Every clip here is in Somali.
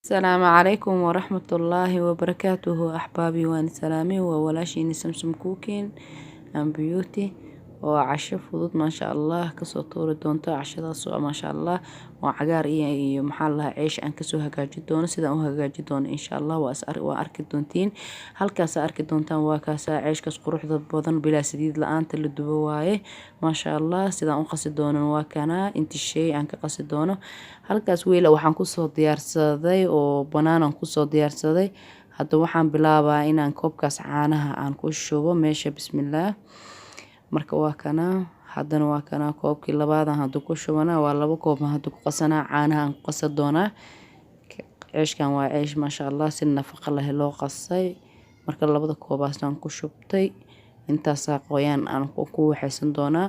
السلام عليكم ورحمة الله وبركاته أحبابي وأنا سلامي وولاشيني سمسم كوكين أم بيوتي وعشا فضود ما شاء الله كسو طور دونتا عشا سوء ما شاء الله وعقار إيه محلها عيش أن كسو هجاجي دون سيدا أو هجاجي دون إن شاء الله وأركي دونتين هل كاسا أركي دونتان وكاسا عيش كاس قروح ضبضان بلا سديد لآن تلو دبوايه ما شاء الله سيدا أو قصد دون وكانا انت الشيء أنك قصد دونه halkaas weel waxaan kusoo diyaarsaday oo banaanan kusoo diyaarsaday hadda waxaan bilaabaa inaan koobkaas caanaha aan ku shubo meesha bismillaah marka waa kana haddana waa kana koobkii labaad aan hadda ku shubana waa laba koob aan hadda ku qasanaa caanaha aan ku qasan doonaa ceeshkan waa ceesh maasha Allah si nafaqo leh loo qasay marka labada koobaas aan ku shubtay intaas qoyaan aan ku waxaysan doonaa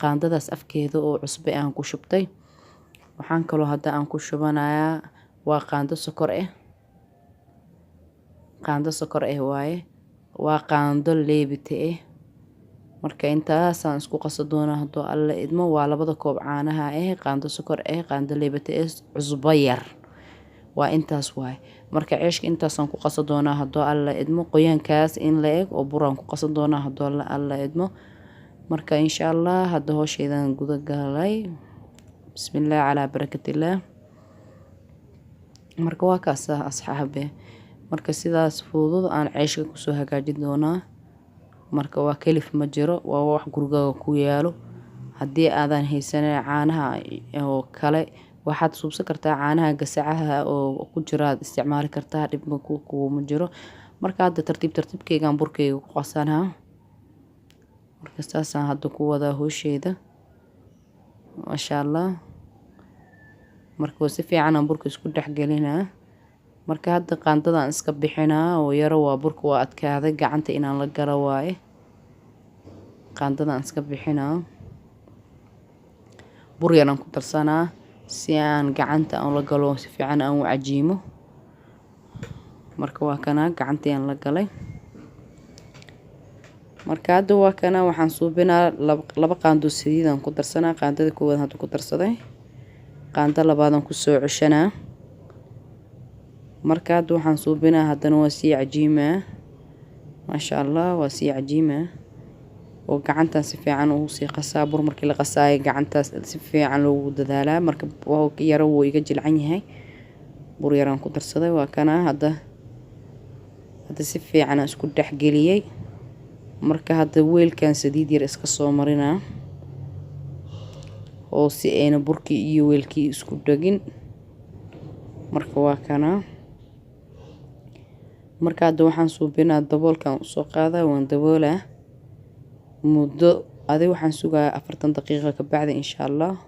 qaandadaas afkeeda oo cusub aan ku shubtay waxaan kaloo hadda aan ku shubanayaa waa qaando sokor waaye waa qaando leebite marka intaasaan isku qaso doonaa hadduu alla idmo waa labada koob caanaha qaando sokor qaando leebite cusbo yar waa intaas waaye marka ceeshka intaasaan ku qaso doonaa hadduu alla idmo qoyaankaas in la eg oo buraan ku qaso doonaa hadduu alla idmo marka insha Allah hadda hooshaydan guda galay بسم الله على بركة الله marka waa kaas asxaabe marka sidaas fudud aan ceeshka ku soo hagaajin doonaa marka waa kelif ma jiro waa wax gurigaaga ku yaalo hadii aadan haysanin caanaha oo kale waxaad suubsan kartaa caanaha gasacaha oo ku jira isticmaali kartaa dib ma jiro marka hadda tartiibkeygan burkeyga ku qasanaa marka saasaan hadda ku wada hoosheyda ما شاء الله marka si fiican aan burka isku dhaxgelinaa marka hadda qaandadan iska bixinaa oo yaro waa burka waa adkaaday gacanta inaan la galo waaye qaandadan iska bixinaa bur yaraan ku darsanaa si aan gacanta aan la galo si fiican aan u cajiimo marka waa kana gacantii aan la galay marka hadda waa kana waxaan suubinaa laba qaando saliid aan ku darsanaa qaandada koowaad hadda ku darsaday qaanda labaad aan ku soo cushanaa marka hadda waxaan suubinaa haddana waa sii cajiimaa ma sha Allah waa sii cajiimaa oo gacantan si fiican ugu sii qasaa bur markii la qasaayo gacantaas si fiican loogu dadaalaa marka yaro wuu iga jilcan yahay bur yaraan ku darsaday waa kana hadda si fiican isku dhaxgeliyay marka hadda weelkan saliid yar iska soo marinaa oo si ayna burkii iyo weelkii isku dhagin marka waa kana marka hadda waxaan suubinaa daboolkan soo qaadaa waan daboolaa muddo waxaan sugaa 40 daqiiqo ka bacdi insha Allah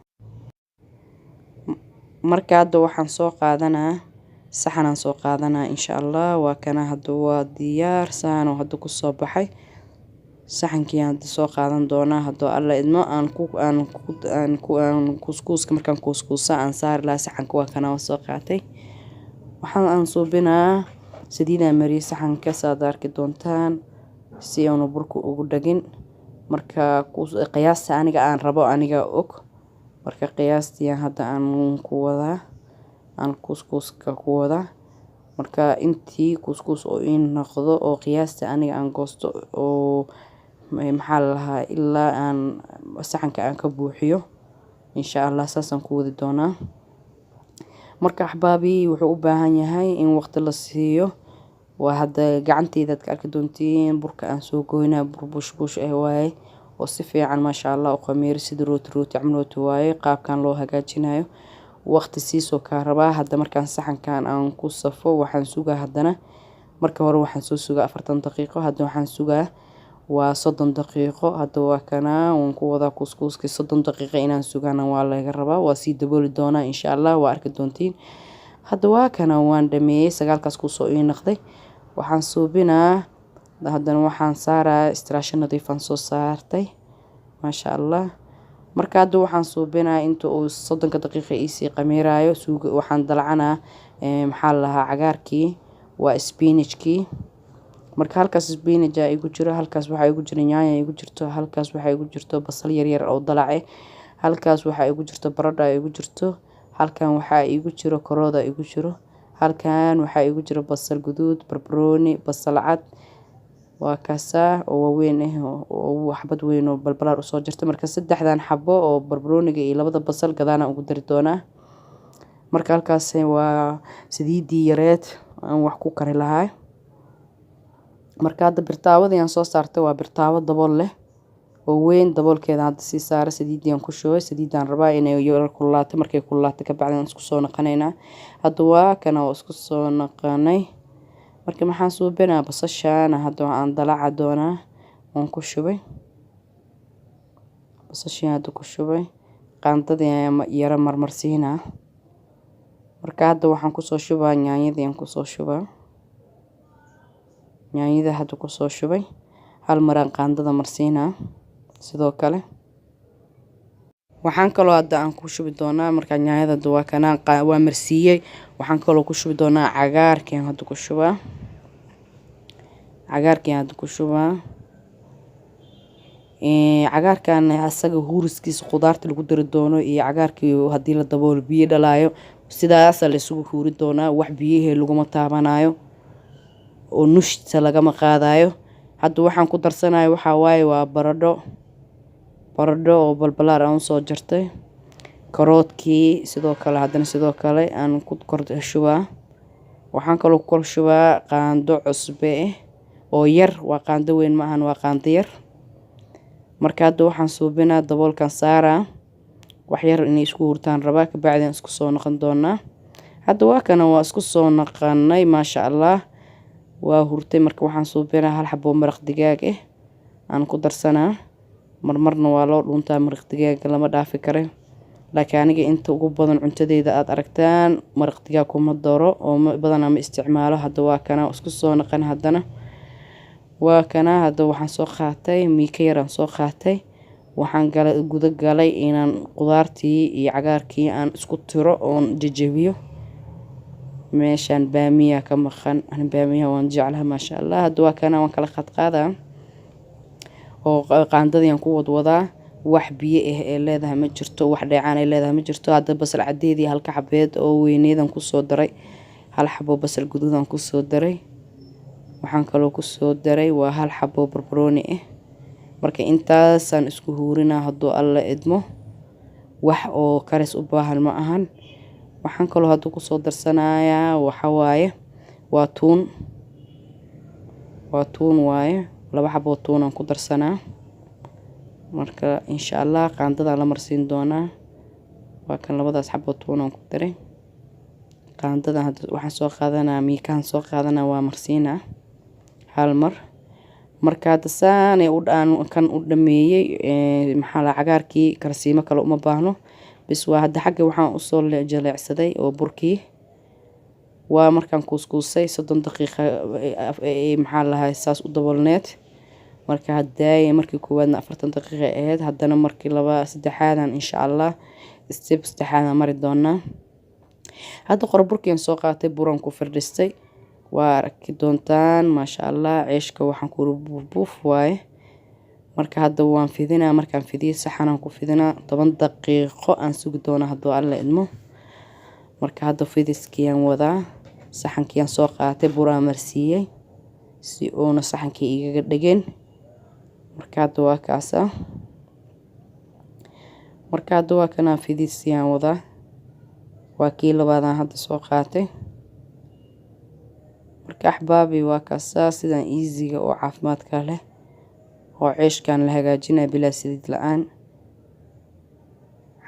marka hadda waxaan soo qaadanaa saxan soo qaadanaa insha Allah waa kana hadda waa diyaar saano hadda ku soo baxay saxankii aan soo qaadan doonaa hadduu alla idmo aan kuskuuska markaan kuskuusa aan saar la saxanka waa kana soo qaatay waxaan suubinaa saliida mariye saxanka saad arki doontaan si aanu burku ugu dhagin marka qiyaasta aniga aan rabo aniga og marka qiyaastii hadda aan ku wada aan kuskuuska ku wada marka intii kuskuus oo in noqdo oo qiyaasta aniga aan goosto oo maxaa lahaa ilaa aan saxanka aan ka buuxiyo insha Allah saasan ku wadi doonaa marka axbaabi wuxuu u baahan yahay in waqti la siiyo waa hadda gacanteyda ka arki doontiin burka aan soo gooynaa bur bush waaye oo si fiican ma sha Allah u qamiir sida rooti camlooti waaye qaabkan loo hagaajinayo waqti siiso ka rabaa hadda markaan saxankan aan ku safo waxaan sugaa haddana marka hore waxaan soo sugaa 40 daqiiqo hadda waxaan sugaa waa 30 daqiiqo hadda waa kana waan ku wada kuskuuskii 30 daqiiqo inaan sugana waa laga rabaa waa si dabooli doona insha Allah waa arki doontiin hadda waa kana waan dhameeyay sagaalkaas ku soo noqday waxaan suubinaa haddana waxaan saaraa istiraashin nadiifan soo saartay ma sha Allah marka hadda waxaan suubinaa inta uu 30 daqiiqo ii qamiiraayo suuga waxaan dalcanaa maxaa lahaa cagaarkii waa spinachkii marka halkaas spinach ay igu jiro halkaas waxa igu jiro yaanyo igu jirto halkaas waxa igu jirto basal yar oo dalac halkaas waxa igu jirto baradho igu jirto halkan waxa igu jiro karooda igu jiro halkan waxaa igu jira basal guduud, barbarooni, basal cad waa kaasa oo weyn oo xabad weyn oo balbalaar usoo jirta. marka saddexdan xabo oo barbarooniga iyo labada basal gadaana ugu dari doonaa. marka halkaas waa saliidii yareed aan wax ku kari lahaa. marka hadda birtaawadii aan soo saartay waa birtaawo dabool leh oo weyn, daboolkeeda hadda sii saara saliidii aan ku shubay. saliidaan rabaa inay yar kululaato, markay kululaato ka bacdina isku soo naqanaynaa. hadda waa kana oo isku soo naqanay. marka maxaan suubinaa basashaan hadda aan dalaca doonaa aan ku shubay. basashaan hadda ku shubay qaandadii ayaan yara marmarsiinaa. marka hadda waxaan ku soo shubaa yaanyadii aan ku soo shubaa. yaanyada hadda ku soo shubay hal maraan qaandada marsiinaa. sidoo kale waxaan kaloo hadda aan ku shubi doonaa marka yaanyada waa kana waa marsiiyay. waxaan kaloo ku shubi doonaa cagaarkii hadda ku shubaa. cagaarkan asaga huuriskiisa qudaarta lagu dari doono iyo cagaarkii hadii la daboolo biyo dhalaayo sidaas la isugu huuri doonaa. wax biyaha laguma taabanayo oo nushta lagama qaadayo. hadda waxaan ku darsanayo waxa waaye waa baradho oo balbalaar aan soo jartay, karoodkii sidoo kale haddana sidoo kale aan ku kor shubaa. waxaan kaloo ku kor shubaa qaando cusbe oo yar, waa qaando weyn ma ahan, waa qaando yar. marka hadda waxaan suubinaa daboolkan saaraa wax yar inay isku hurtaan rabaa, ka bacdina isku soo noqon doonaa. hadda waa kana waa isku soo noqonay maasha Allah waa hurtay. marka waxaan suubinaa hal xabo maraq digaag aan ku darsanaa. marmarna waa loo dhuntaa maraq digaag lama dhaafi karo, laakiin aniga inta ugu badan cuntadeeda aad aragtaan maraq digaag kuma daro oo badan ama isticmaalo. hadda waa kana isku soo noqon. haddana waa kana hadda waxaan soo qaatay miika yar aan soo qaatay. waxaan guda galay inaan qudaartii iyo cagaarkii aan isku tiro oon jajabiyo. meeshaan baamiya ka maqan, baamiya waan jeclahay maasha Allah. hadda waa kana waan kala qadqaadaa oo qaandadii aan ku wadwadaa. wax biyo ee leedahay ma jirto, wax dheecaan ay leedahay ma jirto. hadda basal cadeedii halka xabeed oo weyneedan ku soo daray, hal xabo basal guduudan ku soo daray. waxaan kaloo ku soo daray waa hal xabo barbarooni marka intaasaan isku huurinaa hadduu alla idmo. wax oo karis u baahan ma ahan. waxaan kaloo hadda ku soo darsanayaa waxa waaye waa tuun waaye, laba xabo tuun aan ku darsanaa. marka insha Allah qaandada la marsiin doonaa. waa kan labadaas xabo tuun aan ku daray. qaandada hadda waxaan soo qaadanaa miikaan soo qaadanaa waa marsiinaa hal mar. marka hadda saan u kan u dhameeyay maxaa la cagaarkii karsiimo kale uma baahno bis waa hadda xagga waxaan u soo jaleecsaday oo burkii waa markaan kuuskuusay 30 daqiiqo maxaa lahaay saas u daboolneed. marka hadda markii koowaadna 40 daqiiqo ahayd, haddana markii saddexaadan insha Allah step saddexaadan mari doonaa. hadda qorburkii soo qaatay buran ku firdhistay waa arki doontaan maasha Allah. ceeshka waxaan ku buuf waaye. marka hadda waan fidinaa. markaan fidiyo saxan aan ku fidinaa 10 daqiiqo aan sugi doonaa hadduu alla idmo. marka hadda fidiskii aan wadaa, saxankii aan soo qaatay buraan marsiiyay si uuna saxankii igaga dhageen. marka hadda waa kaasa. marka hadda waa kana fidisii aan wadaa, waa kii labaadaan hadda soo qaatay. marka axbaabi waa kaasa sidaan easy-ga oo caafimaadka leh oo ceeshkan la hagaajinayo bilaa saliid la'aan.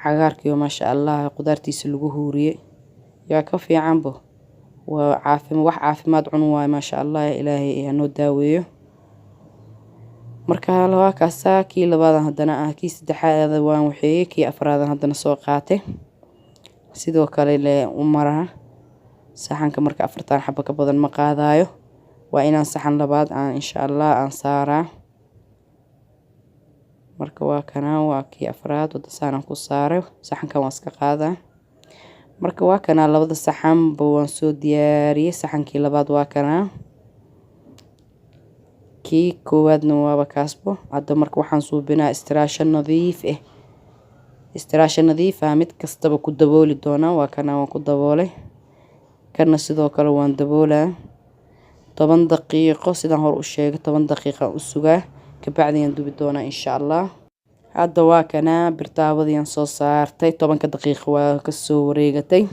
cagaarkii maasha Allah qudaartiisa lagu huuriyay yaa ka fiicanbo. waa wax caafimaad cun waay maasha Allah. ilaahay noo daaweeyo. marka waa kaasa kii labaadaan haddana kii saddexaad waan waxeeyay, kii afraad haddana soo qaatay. sidoo kale le u maraa saxanka. marka 4 xabo ka badan ma qaadayo, waa inaan saxan labaad aan insha Allah aan saaraa. marka waa kana waa kii afraad wada saaran ku saaray saxankan waan iska qaadaa. marka waa kana labada saxan waan soo diyaariyay. saxankii labaad waa kana, kii koowaadna waaba kaasbo. hadda marka waxaan suubinaa istiraasho nadiif mid kastaba ku dabooli doonaa. waa kana waan ku daboolay. kana sidoo kale waan daboolaa 10 daqiiqo sidaan hor u sheegay 10 daqiiqo u sugaa kabacdi aan dubi doonaa insha Allah hadda waa kana birtaawadiyan soo saartay 10 daqiiqo waa ka soo wareegatay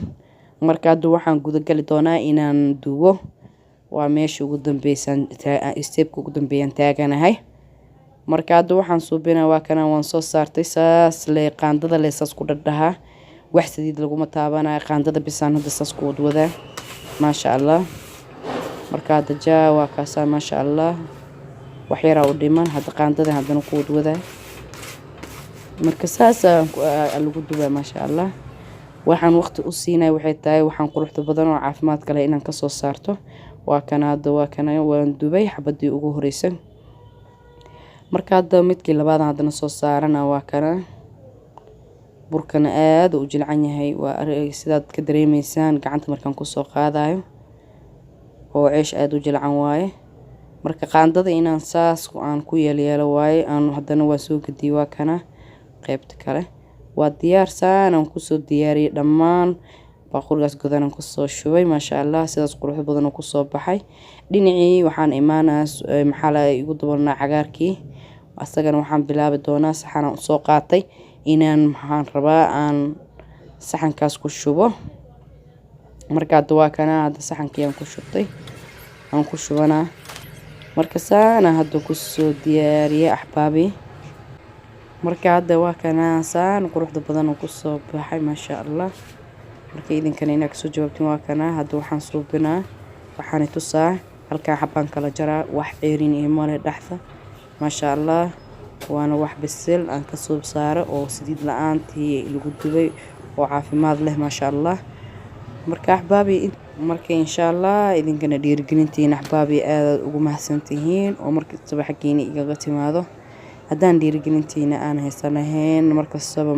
marka hadda waxaan guda gali doonaa inaan dubo waa meesha ugu dambeeysan step ugu dambeeyaan taaganahay marka hadda waxaan suubinaa waa kana waan soo saartay saas lee qaandada leesas ku dhadhaha wax sidii lagu mataabanaa qaandada bisaan hadda saas ku wada ma sha Allah marka hadda jaa waa kaasa ma sha Allah wax yar oo dhiman hadda qaandada hadana ku wada marka saas lagu dubaa ma sha Allah waxaan waqti u siinay waxay tahay waxaan quruxda badan oo caafimaad kale inaan ka soo saarto waa kana hadda waa kana waan dubay xabadii ugu horeysan marka hadda midkii labaad hadana soo saarana waa kana burkana aad u jilcan yahay waa sidaad ka dareemeysaan gacanta markaan ku soo qaadayo oo ceesh aad u jilcan waaye marka qaandada inaan saas aan ku yeelo waaye aan hadana waa soo gadiy waa kana qaybta kale waa diyaarsan aan ku soo diyaariyay dhammaan baqulgaas godan ku soo shubay ma sha Allah sidaas qurux badan ku soo baxay dhinacii waxaan imaanaas maxaa la igu dabalnaa cagaarkii asagana waxaan bilaabi doonaa saxan soo qaatay inaan maxaan rabaa aan saxankaas ku shubo marka waa kana hadda saxankii aan ku shubtay aan ku shubana marka saana hadda ku soo diyaariyay ahbaabi marka hadda waa kana saan quruxda badan ku soo baxay ma sha Allah marka idinkana inaad soo jawaabtiin waa kana hadda waxaan suubinaa waxaan tusaa halka xabaan kala jaraa wax ceerin iyo male dhaxda ma sha Allah waana wax bisil aan ka soo saaro oo sidiid la'aantii lagu dubay oo caafimaad leh ma sha Allah marka ahbaabi marka insha Allah idinkana dhiirigelintiin ahbaabi aad ugu mahadsantihiin oo markii subaxkiina iga timaado haddaan dhiirigelintiina aan haysanayn markastaba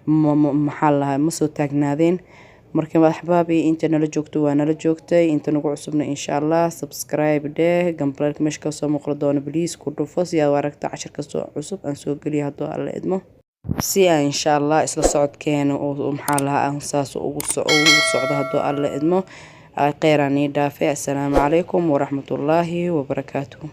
maxaa lahaa ma soo taagnaadeen marka ahbaabi inta nala joogto waa nala joogtay inta nagu cusubna insha Allah subscribe dheh gambalka meesha ka soo muuqdo doona please ku dhufo si aad aragto cashar kasto cusub aan soo galiyo haddii alla idmo si aan insha Allah isla socodkeena oo maxaa lahaa aan saas ugu socdo haddii alla idmo khayran ii dhaafay assalaamu calaykum wa rahmatullaahi wa barakaatuh